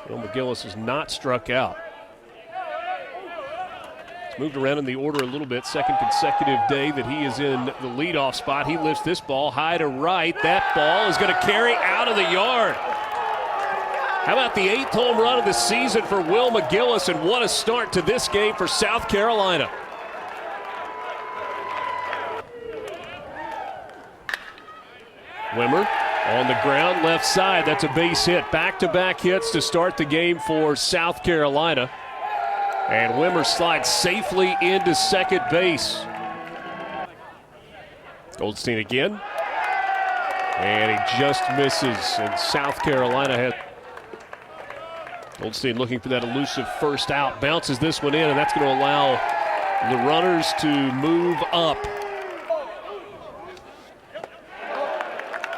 Will McGillis has not struck out. He's moved around in the order a little bit. Second consecutive day that he is in the leadoff spot. He lifts this ball high to right. That ball is going to carry out of the yard. How about the 8th home run of the season for Will McGillis, and what a start to this game for South Carolina. Wimmer on the ground, left side. That's a base hit. Back-to-back hits to start the game for South Carolina. And Wimmer slides safely into second base. Goldstein again. And he just misses. And South Carolina has Goldstein looking for that elusive first out. Bounces this one in, and that's going to allow the runners to move up.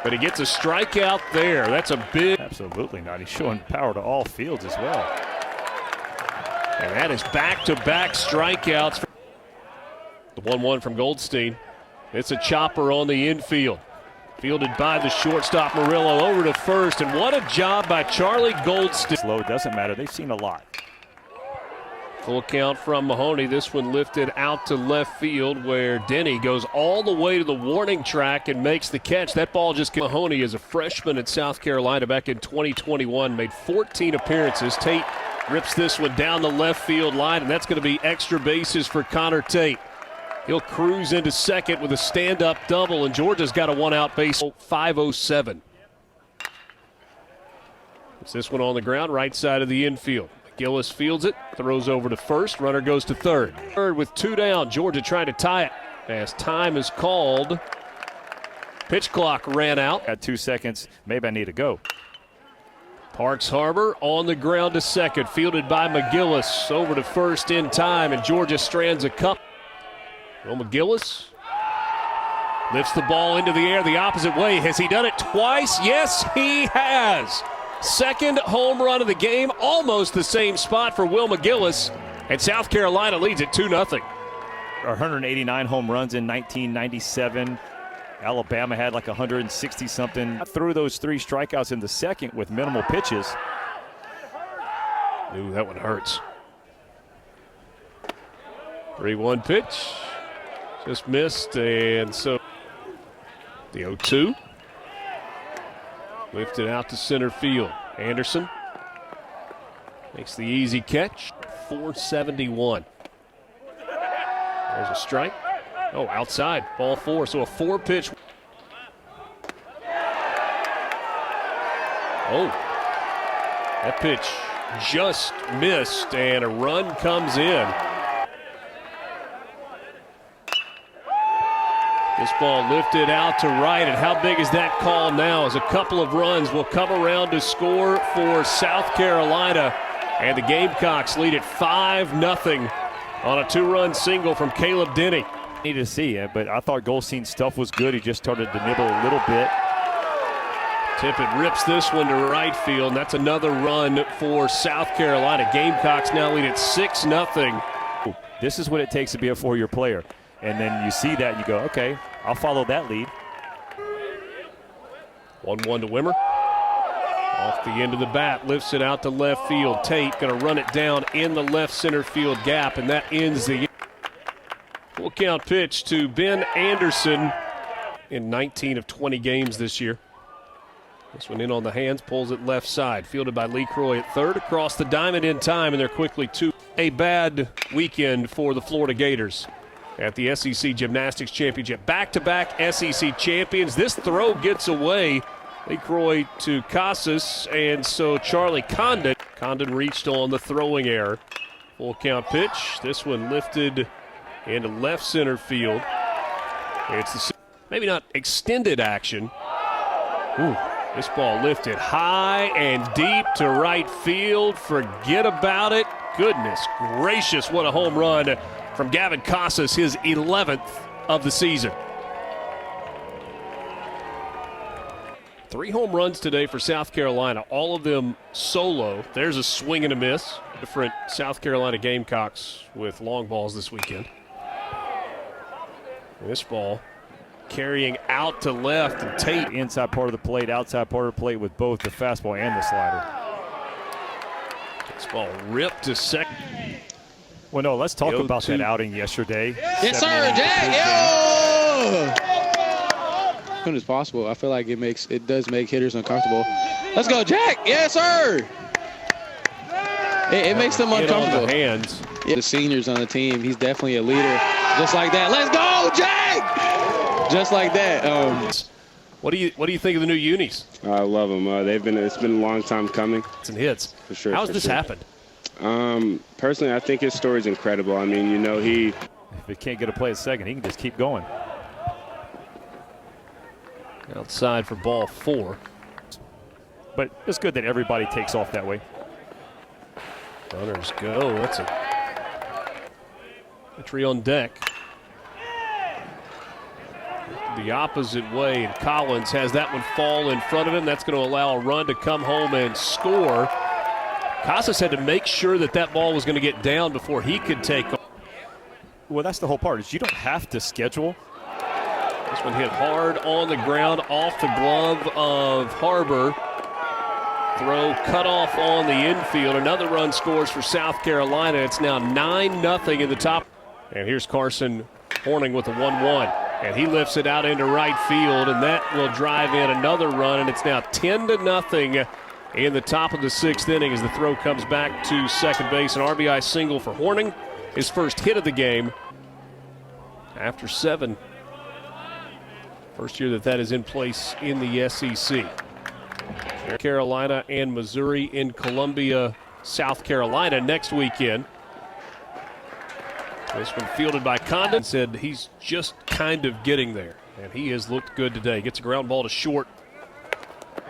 But he gets a strikeout there. That's a big. Absolutely not. He's showing power to all fields as well. And that is back-to-back strikeouts. The 1-1 from Goldstein. It's a chopper on the infield. Fielded by the shortstop Murillo over to first. And what a job by Charlie Goldstein. Slow, doesn't matter. They've seen a lot. Full count from Mahoney. This one lifted out to left field where Denny goes all the way to the warning track and makes the catch. That ball just came. Mahoney is a freshman at South Carolina back in 2021. Made 14 appearances. Tate rips this one down the left field line, and that's going to be extra bases for Connor Tate. He'll cruise into second with a stand-up double, and Georgia's got a one-out base. 5:07. It's this one on the ground, right side of the infield. Gillis fields it, throws over to first, runner goes to third. Third with 2 down, Georgia trying to tie it as time is called. Pitch clock ran out. At 2 seconds, maybe I need to go. Parks Harbor on the ground to second, fielded by McGillis, over to first in time, and Georgia strands a couple. Will McGillis lifts the ball into the air the opposite way. Has he done it twice? Yes, he has. Second home run of the game, almost the same spot for Will McGillis, and South Carolina leads it 2-0. 189 home runs in 1997. Alabama had like 160-something. Threw those 3 strikeouts in the second with minimal pitches. Ooh, that one hurts. 3-1 pitch. Just missed, and so the 0-2. Lifted out to center field. Anderson makes the easy catch. 471. There's a strike. Oh, outside. Ball 4. So a 4-pitch. Oh, that pitch just missed, and a run comes in. This ball lifted out to right, and how big is that call now as a couple of runs will come around to score for South Carolina, and the Gamecocks lead it 5-0 on a 2-run single from Caleb Denny. Need to see it, but I thought Goldstein's stuff was good. He just started to nibble a little bit. Tippett rips this one to right field, and that's another run for South Carolina. Gamecocks now lead it 6-0. This is what it takes to be a 4-year player. And then you see that and you go, okay, I'll follow that lead. 1-1 to Wimmer. Off the end of the bat, lifts it out to left field. Tate going to run it down in the left center field gap, and that ends the full count pitch to Ben Anderson in 19 of 20 games this year. This one in on the hands, pulls it left side. Fielded by Lee Croy at third, across the diamond in time, and they're quickly to a bad weekend for the Florida Gators at the SEC Gymnastics Championship. Back-to-back SEC champions. This throw gets away. Lee Croy to Casas, and so Charlie Condon. Condon reached on the throwing error. Full count pitch. This one lifted into left center field. It's the maybe not extended action. Ooh, this ball lifted high and deep to right field. Forget about it. Goodness gracious, what a home run from Gavin Casas, his 11th of the season. 3 home runs today for South Carolina, all of them solo. There's a swing and a miss. Different South Carolina Gamecocks with long balls this weekend. This ball carrying out to left, and Tate inside part of the plate, outside part of the plate with both the fastball and the slider. This ball ripped to second. Well, no, let's talk about that outing yesterday. Yes, sir, Jack. Yo! As soon as possible. I feel like it does make hitters uncomfortable. Let's go, Jack. Yes, sir. It makes them uncomfortable. On the hands. Yeah, the seniors on the team. He's definitely a leader. Just like that. Let's go, Jack. Just like that. What do you think of the new unis? I love them. It's been a long time coming. Some hits. For sure. How's this happened? Personally, I think his story is incredible. I mean, if he can't get a play at second, he can just keep going. Outside for ball 4. But it's good that everybody takes off that way. Runners go. That's a tree on deck. The opposite way, and Collins has that one fall in front of him. That's going to allow a run to come home and score. Casas had to make sure that ball was going to get down before he could take off. Well, that's the whole part, is you don't have to schedule. This one hit hard on the ground off the glove of Harbor. Throw cut off on the infield. Another run scores for South Carolina. It's now 9-0 in the top. And here's Carson Horning with a 1-1. And he lifts it out into right field, and that will drive in another run. And it's now 10-0 in the top of the 6th inning as the throw comes back to second base. An RBI single for Horning, his first hit of the game after 7. First year that is in place in the SEC. Carolina and Missouri in Columbia, South Carolina next weekend. This one fielded by Condon. Said he's just kind of getting there, and he has looked good today. Gets a ground ball to short.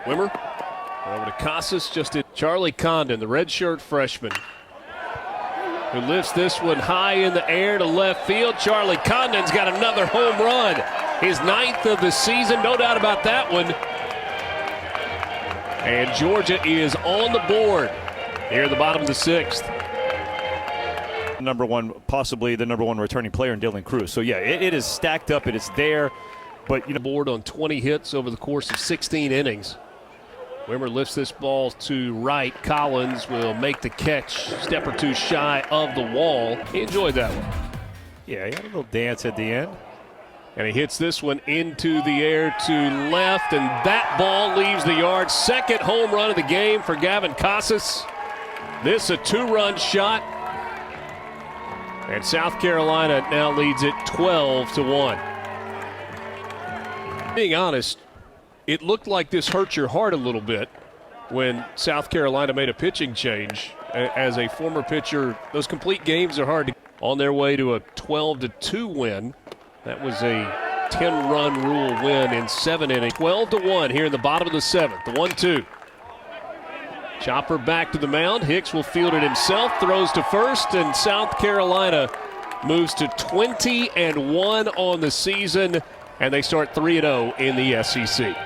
Wimmer over to Casas. Just at Charlie Condon, the redshirt freshman, who lifts this one high in the air to left field. Charlie Condon's got another home run. His 9th of the season, no doubt about that one. And Georgia is on the board here at the bottom of the 6th. Possibly the number one returning player in Dylan Cruz. So, yeah, it is stacked up. It is there. But, board on 20 hits over the course of 16 innings. Wimmer lifts this ball to right. Collins will make the catch, step or two shy of the wall. He enjoyed that one. Yeah, he had a little dance at the end. And he hits this one into the air to left, and that ball leaves the yard. Second home run of the game for Gavin Casas. This a 2-run shot. And South Carolina now leads it 12-1. Being honest, it looked like this hurt your heart a little bit when South Carolina made a pitching change. As a former pitcher, those complete games are hard to on their way to a 12-2 win. That was a 10-run rule win in 7 innings. 12-1 here in the bottom of the 7th. The 1-2. Chopper back to the mound. Hicks will field it himself. Throws to first, and South Carolina moves to 20-1 on the season, and they start 3-0 in the SEC.